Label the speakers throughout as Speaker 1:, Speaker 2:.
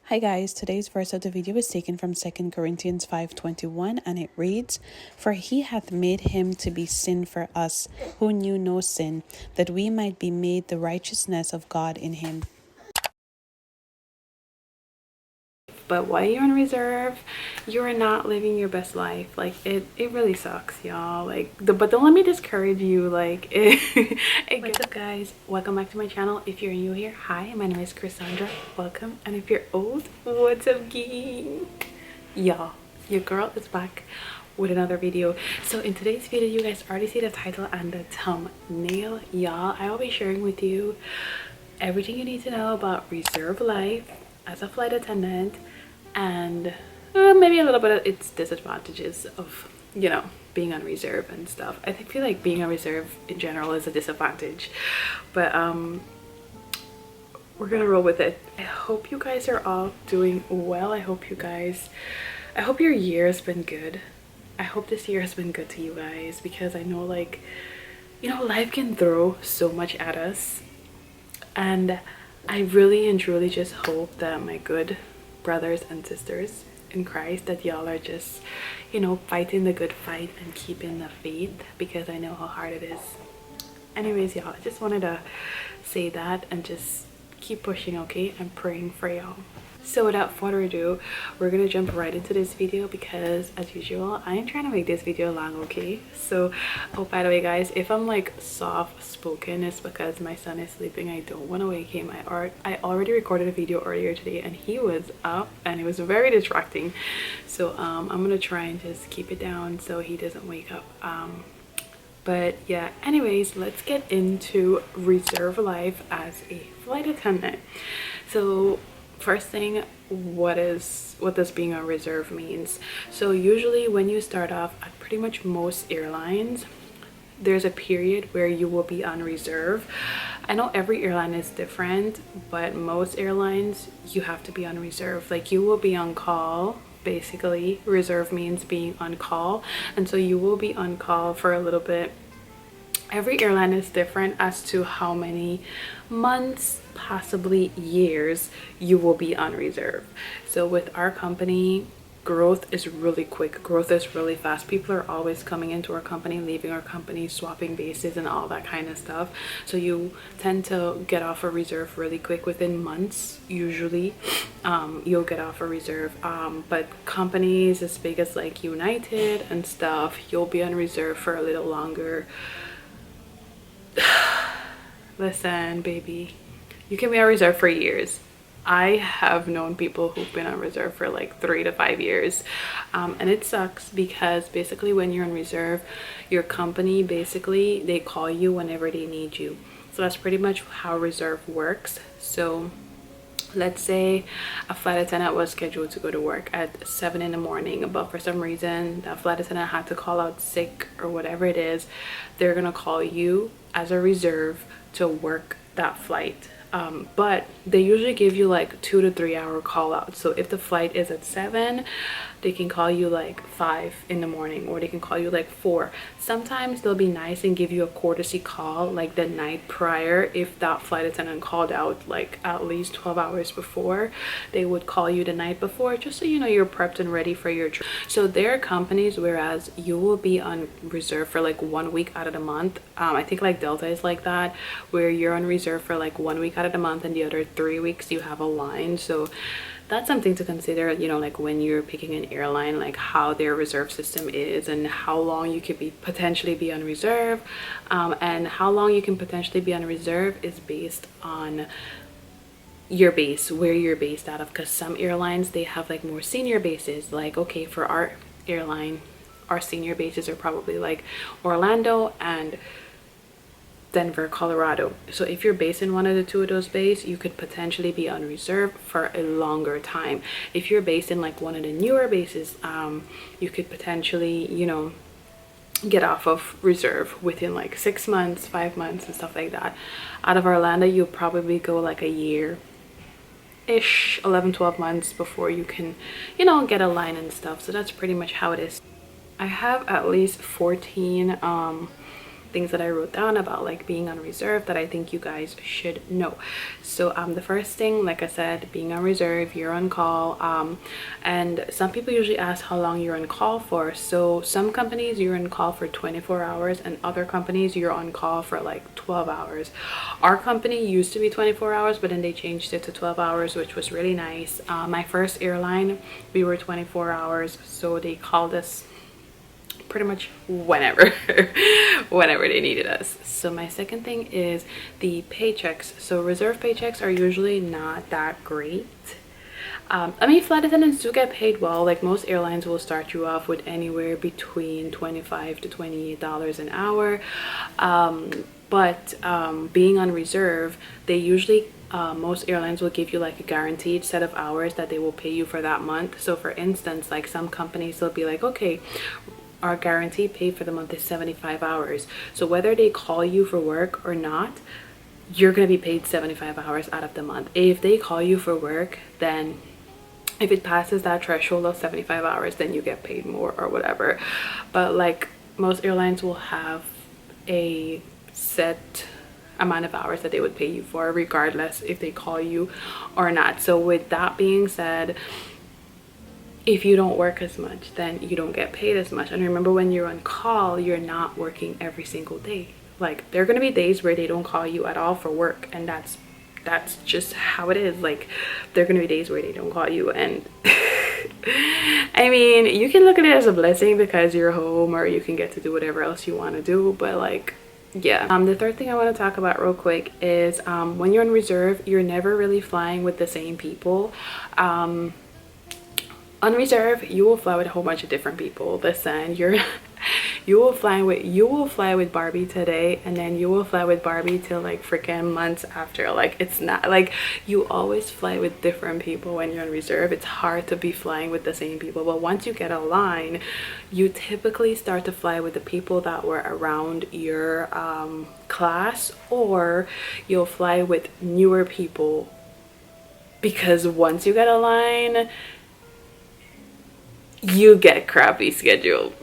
Speaker 1: Hi guys, today's verse of the video is taken from 2 Corinthians 5:21 and it reads, "For he hath made him to be sin for us, who knew no sin, that we might be made the righteousness of God in him." But while you're on reserve, you're not living your best life. Like it really sucks, y'all. But don't let me discourage you. What's up guys, welcome back to my channel. If you're new here, hi, my name is Cassandra, welcome. And if you're old, what's up gang? Y'all, your girl is back with another video. So in today's video, you guys already see the title and the thumbnail. Y'all, I will be sharing with you everything you need to know about reserve life as a flight attendant, and maybe a little bit of its disadvantages of, you know, being on reserve and stuff. I feel like being on reserve in general is a disadvantage, but we're gonna roll with it. I hope you guys are all doing well. I hope your year has been good. I hope this year has been good to you guys, because I know, like, you know, life can throw so much at us, and I really and truly just hope that my good brothers and sisters in Christ, that y'all are just, you know, fighting the good fight and keeping the faith, because I know how hard it is. Anyways, y'all, I just wanted to say that and just keep pushing, okay? I'm praying for y'all. So without further ado, we're gonna jump right into this video, because as usual, I am trying to make this video long, okay? So, oh, by the way guys, if I'm like soft spoken, it's because my son is sleeping. I don't want to wake him. I already recorded a video earlier today and he was up and it was very distracting. So I'm gonna try and just keep it down so he doesn't wake up. But yeah, anyways, let's get into reserve life as a flight attendant. So first thing, what does being on reserve means? So usually when you start off at pretty much most airlines, there's a period where you will be on reserve. I know every airline is different, but most airlines you have to be on reserve. Like, you will be on call. Basically, reserve means being on call, and so you will be on call for a little bit. Every airline is different as to how many months, possibly years, you will be on reserve. So with our company, growth is really quick. Growth is really fast. People are always coming into our company, leaving our company, swapping bases and all that kind of stuff. So you tend to get off a reserve really quick. Within months, usually, you'll get off a reserve. But companies as big as like United and stuff, you'll be on reserve for a little longer. Listen, baby, you can be on reserve for years. I have known people who've been on reserve for like 3 to 5 years, and it sucks, because basically when you're on reserve, your company, basically they call you whenever they need you. So that's pretty much how reserve works. So let's say a flight attendant was scheduled to go to work at 7 in the morning, but for some reason that flight attendant had to call out sick or whatever it is. They're gonna call you as a reserve to work that flight. But they usually give you like 2 to 3 hour call out. So if the flight is at 7, they can call you like 5 in the morning, or they can call you like 4. Sometimes they'll be nice and give you a courtesy call like the night prior. If that flight attendant called out like at least 12 hours before, they would call you the night before, just so you know you're prepped and ready for your trip. So there are companies whereas you will be on reserve for like 1 week out of the month. I think like Delta is like that, where you're on reserve for like 1 week out of the month, and the other 3 weeks you have a line. So that's something to consider, you know, like when you're picking an airline, like how their reserve system is and how long you could potentially be on reserve. And how long you can potentially be on reserve is based on your base, where you're based out of, because some airlines, they have like more senior bases. Like, okay, for our airline, our senior bases are probably like Orlando and Denver, Colorado. So if you're based in one of the 2 of those bases, you could potentially be on reserve for a longer time. If you're based in like one of the newer bases, you could potentially, you know, get off of reserve within like 6 months, 5 months and stuff like that. Out of Orlando, you'll probably go like a year ish, 11-12 months before you can, you know, get a line and stuff. So that's pretty much how it is. I have at least 14 things that I wrote down about like being on reserve that I think you guys should know. So the first thing, like I said, being on reserve, you're on call, and some people usually ask how long you're on call for. So some companies you're on call for 24 hours, and other companies you're on call for like 12 hours. Our company used to be 24 hours, but then they changed it to 12 hours, which was really nice. My first airline, we were 24 hours, so they called us pretty much whenever whenever they needed us. So my second thing is the paychecks. So reserve paychecks are usually not that great. I mean, flight attendants do get paid well. Like most airlines will start you off with anywhere between $25 to $28 an hour, but being on reserve, they usually most airlines will give you like a guaranteed set of hours that they will pay you for that month. So for instance, like some companies will be like, okay, our guaranteed pay for the month is 75 hours. So whether they call you for work or not, you're going to be paid 75 hours out of the month. If they call you for work, then if it passes that threshold of 75 hours, then you get paid more or whatever. But like most airlines will have a set amount of hours that they would pay you for, regardless if they call you or not. So with that being said, if you don't work as much, then you don't get paid as much. And remember, when you're on call, you're not working every single day. Like there are going to be days where they don't call you at all for work, and that's just how it is. Like there are going to be days where they don't call you, and I mean, you can look at it as a blessing because you're home, or you can get to do whatever else you want to do. But like, yeah. The third thing I want to talk about real quick is when you're on reserve, you're never really flying with the same people. On reserve, you will fly with a whole bunch of different people. Listen, you will fly with Barbie today, and then you will fly with Barbie till like freaking months after. Like it's not like you always fly with different people when you're on reserve. It's hard to be flying with the same people, but once you get a line, you typically start to fly with the people that were around your class, or you'll fly with newer people, because once you get a line, you get a crappy schedule.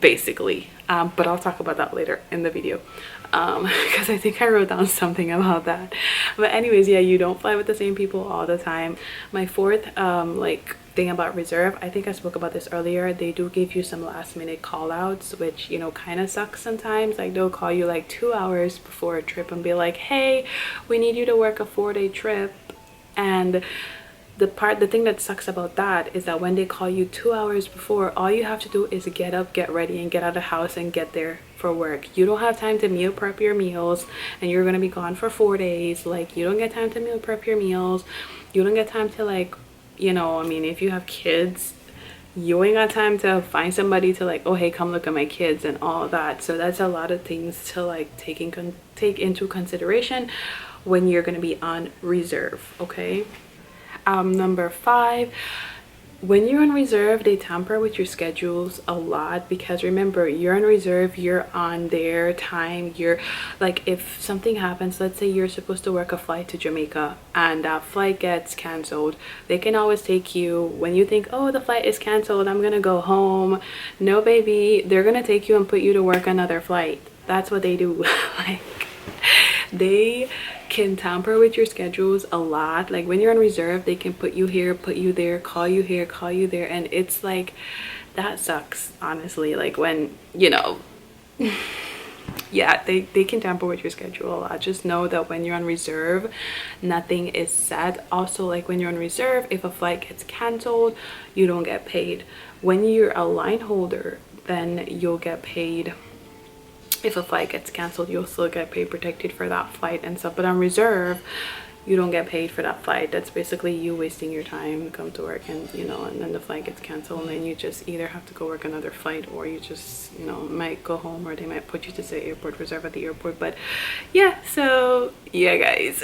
Speaker 1: Basically. But I'll talk about that later in the video, because I think I wrote down something about that. But anyways, yeah, you don't fly with the same people all the time. My fourth like thing about reserve, I think I spoke about this earlier, they do give you some last minute call outs, which, you know, kind of sucks sometimes. Like they'll call you like 2 hours before a trip and be like, hey, we need you to work a 4-day trip. And the thing that sucks about that is that when they call you 2 hours before, all you have to do is get up, get ready, and get out of the house and get there for work. You don't have time to meal prep your meals, and you're gonna be gone for 4 days. Like you don't get time to meal prep your meals. You don't get time to, like, you know, I mean, if you have kids, you ain't got time to find somebody to like, oh hey, come look at my kids and all of that. So that's a lot of things to like take into consideration when you're gonna be on reserve. Okay. Number 5, when you're on reserve, they tamper with your schedules a lot, because remember, you're on reserve, you're on their time. You're like, if something happens, let's say you're supposed to work a flight to Jamaica and that flight gets canceled, they can always take you when you think, oh, the flight is canceled, I'm gonna go home. No baby, they're gonna take you and put you to work another flight. That's what they do. Like they can tamper with your schedules a lot. Like when you're on reserve, they can put you here, put you there, call you here, call you there, and it's like, that sucks, honestly. Like when, you know, yeah, they can tamper with your schedule a lot. Just know that when you're on reserve, nothing is set. Also, like when you're on reserve, if a flight gets canceled, you don't get paid. When you're a line holder, then you'll get paid. If a flight gets canceled, you'll still get paid, protected for that flight and stuff. But on reserve, you don't get paid for that flight. That's basically you wasting your time to come to work, and you know, and then the flight gets canceled, and then you just either have to go work another flight, or you just, you know, might go home, or they might put you to say airport reserve at the airport. But yeah, so yeah guys.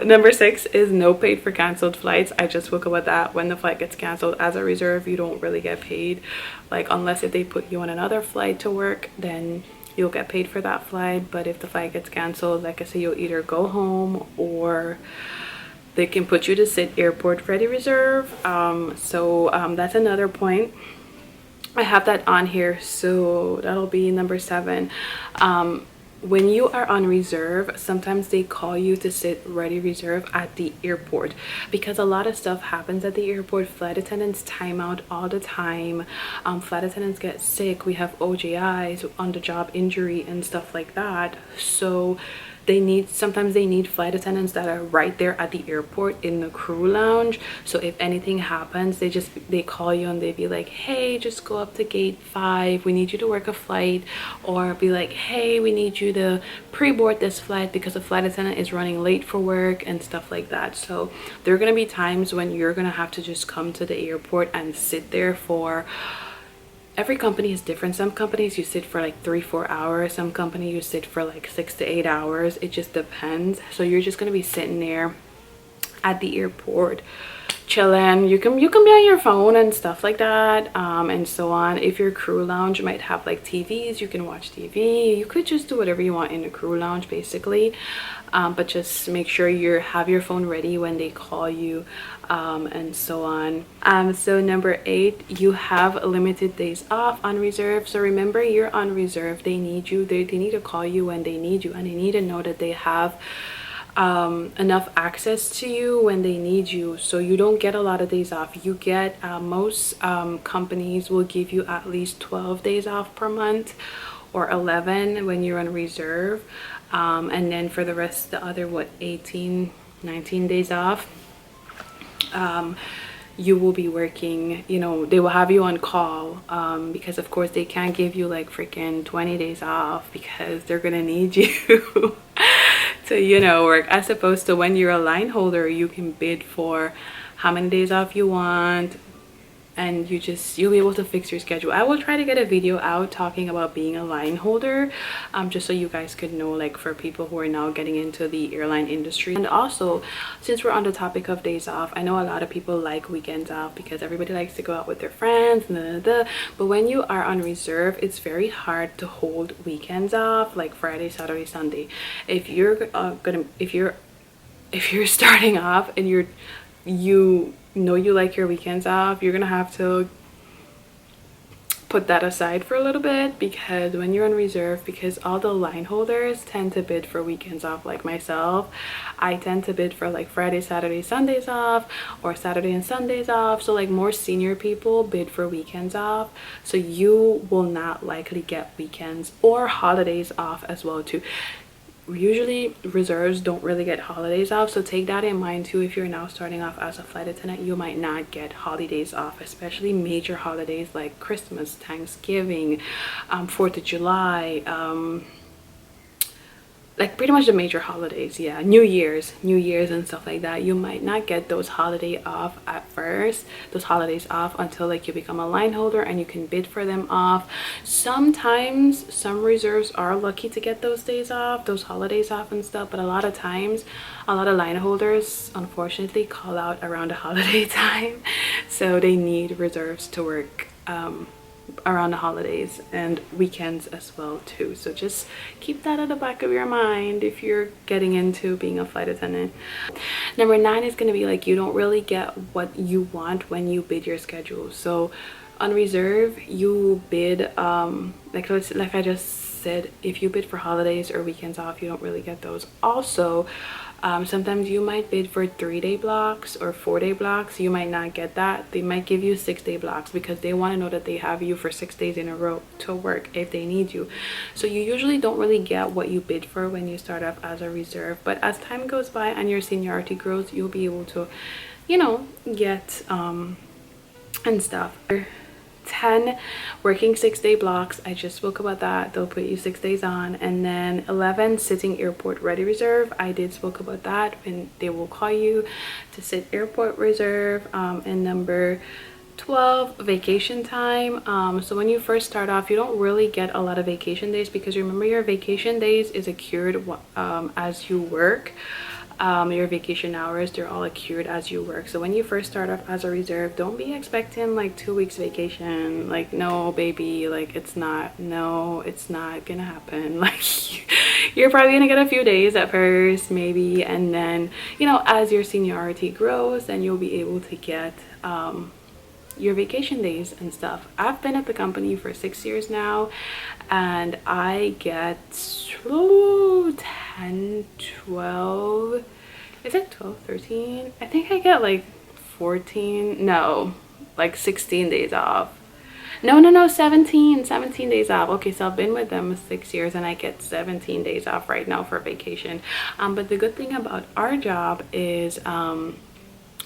Speaker 1: Number 6 is no paid for canceled flights. I just spoke about that. When the flight gets canceled as a reserve, you don't really get paid, like unless if they put you on another flight to work, then you'll get paid for that flight. But if the flight gets canceled, like I said, you'll either go home, or they can put you to sit airport ready reserve. So that's another point. I have that on here, so that'll be number 7. When you are on reserve, sometimes they call you to sit ready reserve at the airport, because a lot of stuff happens at the airport. Flight attendants time out all the time. Flight attendants get sick. We have OJIs, on the job injury, and stuff like that. So sometimes they need flight attendants that are right there at the airport in the crew lounge. So if anything happens, they call you and they be like, hey, just go up to gate 5, we need you to work a flight. Or be like, hey, we need you to pre-board this flight because the flight attendant is running late for work, and stuff like that. So there are going to be times when you're going to have to just come to the airport and sit there for, every company is different. Some companies you sit for like 3-4 hours, some company you sit for like 6 to 8 hours. It just depends. So you're just going to be sitting there at the airport chilling. You can be on your phone and stuff like that, and so on. If your crew lounge might have like TVs, you can watch TV. You could just do whatever you want in the crew lounge basically, but just make sure you have your phone ready when they call you, and so on. So number 8, you have limited days off on reserve. So remember, you're on reserve. They need you. They need to call you when they need you, and they need to know that they have enough access to you when they need you. So you don't get a lot of days off. You get most companies will give you at least 12 days off per month, or 11 when you're on reserve, and then for the rest, the other 18-19 days off, you will be working. You know, they will have you on call, because of course they can't give you like freaking 20 days off, because they're gonna need you to, you know, work. As opposed to when you're a line holder, you can bid for how many days off you want, and you'll be able to fix your schedule. I will try to get a video out talking about being a line holder, just so you guys could know, like for people who are now getting into the airline industry. And also, since we're on the topic of days off, I know a lot of people like weekends off because everybody likes to go out with their friends, but when you are on reserve, it's very hard to hold weekends off, like Friday, Saturday, Sunday. If you're starting off and you know you like your weekends off, you're gonna have to put that aside for a little bit, because when you're on reserve, because all the line holders tend to bid for weekends off. Like myself, I tend to bid for like Friday, Saturday, Sundays off, or Saturday and Sundays off. So like more senior people bid for weekends off, so you will not likely get weekends or holidays off as well too. Usually reserves don't really get holidays off, so take that in mind too. If you're now starting off as a flight attendant, you might not get holidays off, especially major holidays like Christmas, Thanksgiving, 4th of July, like pretty much the major holidays. Yeah, New Year's and stuff like that. You might not get those holidays off until like you become a line holder and you can bid for them off. Sometimes some reserves are lucky to get those days off, those holidays off and stuff, but a lot of times a lot of line holders unfortunately call out around the holiday time, so they need reserves to work around the holidays and weekends as well too. So just keep that at the back of your mind if you're getting into being a flight attendant. Number 9 is going to be like, you don't really get what you want when you bid your schedule. So on reserve, you bid like I just said, if you bid for holidays or weekends off, you don't really get those. Also, sometimes you might bid for 3-day blocks or 4-day blocks. You might not get that. They might give you 6-day blocks because they want to know that they have you for 6 days in a row to work if they need you. So you usually don't really get what you bid for when you start off as a reserve, but as time goes by and your seniority grows, you'll be able to, you know, get and stuff. 10, working 6-day blocks. I just spoke about that. They'll put you 6 days on. And then 11, sitting airport ready reserve. I did spoke about that, and they will call you to sit airport reserve. And number 12, vacation time. So when you first start off, you don't really get a lot of vacation days, because remember, your vacation days is accrued as you work. Your vacation hours, they're all accrued as you work. So when you first start off as a reserve, don't be expecting like 2 weeks vacation. Like, no baby, like it's not gonna happen. Like you're probably gonna get a few days at first maybe, and then, you know, as your seniority grows, then you'll be able to get your vacation days and stuff. I've been at the company for 6 years now, and I get 10, 12, is it 12, 13? I think I get like 14, no, like 16 days off. No, 17 days off. Okay, so I've been with them 6 years and I get 17 days off right now for vacation. But the good thing about our job is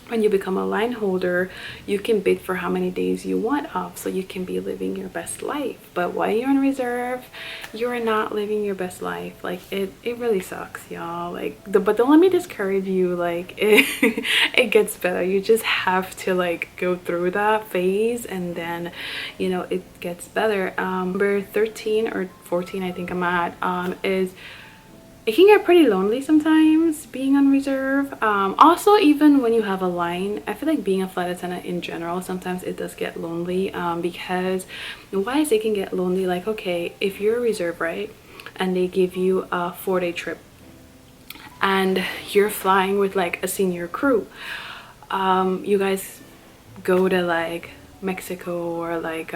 Speaker 1: when you become a line holder, you can bid for how many days you want off, so you can be living your best life. But while you're on reserve, you're not living your best life. Like it really sucks, y'all. Like but don't let me discourage you. Like it gets better. You just have to like go through that phase, and then you know it gets better. Number 13 or 14, I think I'm at, is it can get pretty lonely sometimes being on reserve. Also, even when you have a line, I feel like being a flight attendant in general, sometimes it does get lonely, because why is it can get lonely? Like, okay, if you're a reserve, right, and they give you a 4-day trip and you're flying with like a senior crew, you guys go to like Mexico or like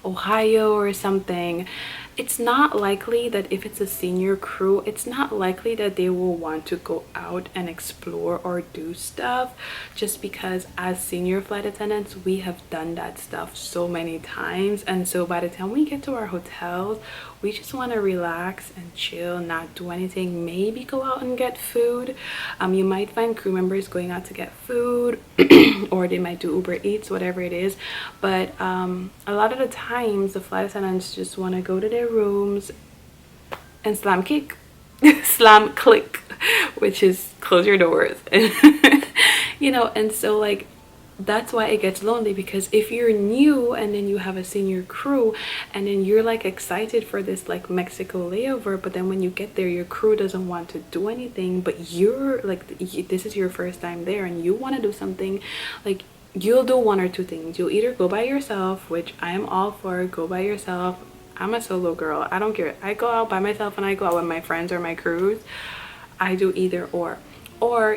Speaker 1: Ohio or something. It's not likely that if it's a senior crew, it's not likely that they will want to go out and explore or do stuff, just because as senior flight attendants we have done that stuff so many times. And so by the time we get to our hotels, we just want to relax and chill, not do anything, maybe go out and get food. You might find crew members going out to get food or they might do Uber Eats, whatever it is. But a lot of the times the flight attendants just want to go to their rooms and slam click, which is close your doors. You know, and so like that's why it gets lonely, because if you're new and then you have a senior crew and then you're like excited for this like Mexico layover, but then when you get there your crew doesn't want to do anything, but you're like, this is your first time there and you want to do something, like you'll do one or two things. You'll either go by yourself, which I am all for, go by yourself. I'm a solo girl, I don't care. I go out by myself and I go out with my friends or my crews. I do either or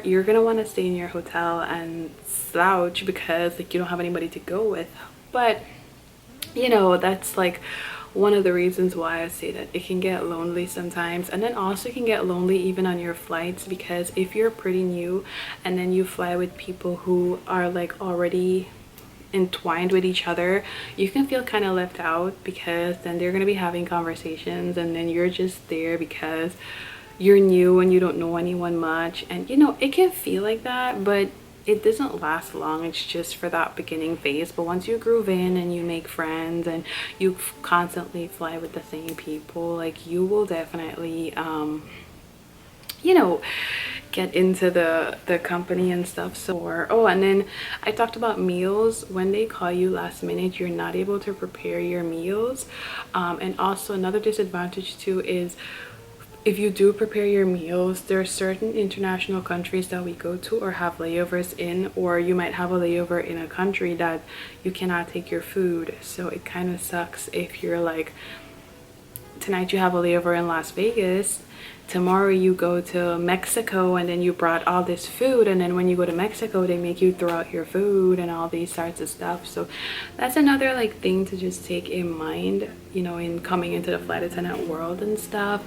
Speaker 1: you're gonna want to stay in your hotel and slouch because like you don't have anybody to go with. But you know, that's like one of the reasons why I say that it can get lonely sometimes. And then also it can get lonely even on your flights, because if you're pretty new and then you fly with people who are like already entwined with each other, you can feel kind of left out, because then they're going to be having conversations and then you're just there because you're new and you don't know anyone much. And you know, it can feel like that, but it doesn't last long. It's just for that beginning phase. But once you groove in and you make friends and you constantly fly with the same people, like you will definitely you know, get into the company and stuff. So oh, and then I talked about meals. When they call you last minute, you're not able to prepare your meals. And also another disadvantage too is if you do prepare your meals, there are certain international countries that we go to or have layovers in, or you might have a layover in a country that you cannot take your food. So it kind of sucks if you're like, tonight you have a layover in Las Vegas, tomorrow you go to Mexico and then you brought all this food, and then when you go to Mexico they make you throw out your food and all these sorts of stuff. So that's another like thing to just take in mind, you know, in coming into the flight attendant world and stuff.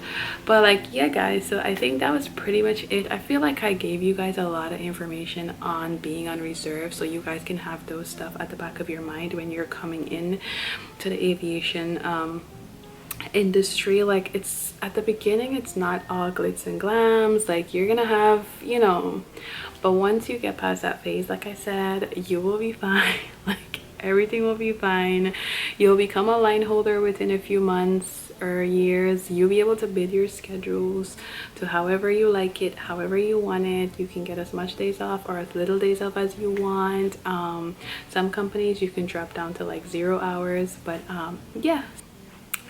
Speaker 1: But like, yeah guys, so I think that was pretty much it. I feel like I gave you guys a lot of information on being on reserve, so you guys can have those stuff at the back of your mind when you're coming in to the aviation industry. Like, it's at the beginning it's not all glitz and glams, like you're gonna have, you know, but once you get past that phase, like I said, you will be fine. Like everything will be fine. You'll become a line holder within a few months or years. You'll be able to bid your schedules to however you like it, however you want it. You can get as much days off or as little days off as you want. Some companies you can drop down to like 0 hours, but yeah.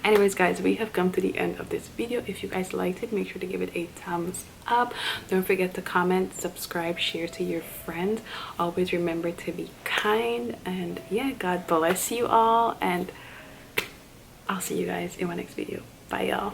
Speaker 1: Anyways guys, we have come to the end of this video. If you guys liked it, make sure to give it a thumbs up. Don't forget to comment, subscribe, share to your friends. Always remember to be kind, and yeah, God bless you all, and I'll see you guys in my next video. Bye y'all.